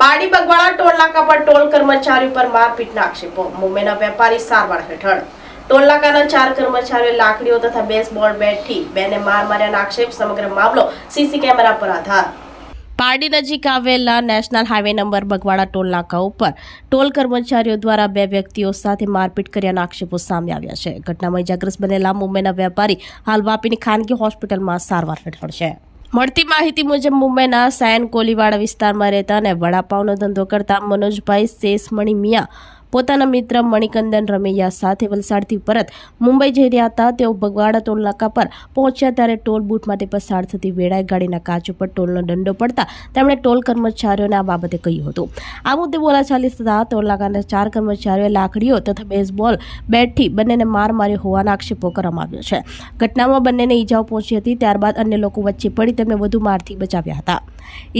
Pardi Bagwada toll નાકા પર toll કર્મચારીઓ પર મારપીટના આક્ષેપો. મુંબઈના વેપારી સારવાર હેઠળ. ટોલ નાકાના 4 કર્મચારીઓએ લાકડીઓ તથા બેસબોલ બેટથી બેને માર માર્યાના આક્ષેપ. સમગ્ર મામલો સીસી કેમેરા પર આધાર. પારડી નજીક આવેલા national highway number Bagwada toll નાકા ઉપર ટોલ કર્મચારીઓ દ્વારા 2 વ્યક્તિઓ સાથે મારપીટ કર્યાના આક્ષેપો સામે આવ્યા છે. ઘટનામાં ઇજાગ્રસ્ત બનેલા મુંબઈના વેપારી હાલ વાપીની ખાનગી હોસ્પિટલમાં સારવાર હેઠળ છે. મળતી માહિતી મુજબ મુંબઈના સાયન કોલીવાડા વિસ્તારમાં રહેતા અને વડાપાવનો ધંધો કરતા મનોજભાઈ શેષમણી મિયા પોતાના મિત્ર મણિકંદન રમૈયા સાથે વલસાડથી પરત મુંબઈ જઈ રહ્યા હતા. તેઓ બગવાડા ટોલ નાકા પર પહોંચ્યા ત્યારે ટોલ બૂથ માટે પસાર થતી વેળાએ ગાડીના કાચ ઉપર ટોલનો દંડો પડતા તેમણે ટોલ કર્મચારીઓને આ બાબતે કહ્યું હતું. આ મુદ્દે બોલાચાલી થતા ટોલ નાકાના 4 કર્મચારીઓએ લાકડીઓ તથા બેસબોલ બેટથી બંનેને માર માર્યો હોવાના આક્ષેપો કરવામાં આવ્યો છે. ઘટનામાં બંનેને ઈજાઓ પહોંચી હતી. ત્યારબાદ અન્ય લોકો વચ્ચે પડી તેમને વધુ મારથી બચાવ્યા હતા.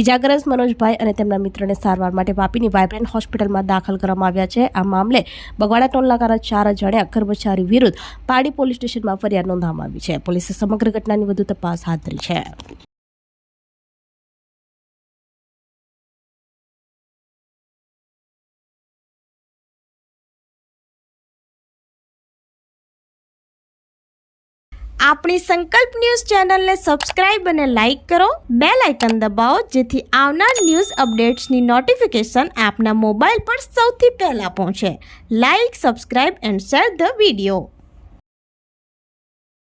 ઈજાગ્રસ્ત મનોજભાઈ અને તેમના મિત્રને સારવાર માટે વાપીની વાઇબ્રન્ટ હોસ્પિટલમાં દાખલ કરવામાં આવ્યા છે. આ મામલે બગવાડા ટોલ નાકાના 4 અજાણ્યા કર્મચારી વિરુદ્ધ પારડી પોલીસ સ્ટેશનમાં ફરિયાદ નોંધવામાં આવી છે. પોલીસે સમગ્ર ઘટનાની વધુ તપાસ હાથ ધરી છે. આપણી સંકલ્પ ન્યૂઝ ચેનલને સબસ્ક્રાઇબ અને લાઇક કરો. બેલ આઇકન દબાવો જેથી આવનાર ન્યૂઝ અપડેટ્સની નોટિફિકેશન આપના મોબાઈલ પર સૌથી પહેલા પહોંચે. Like, subscribe and share the video.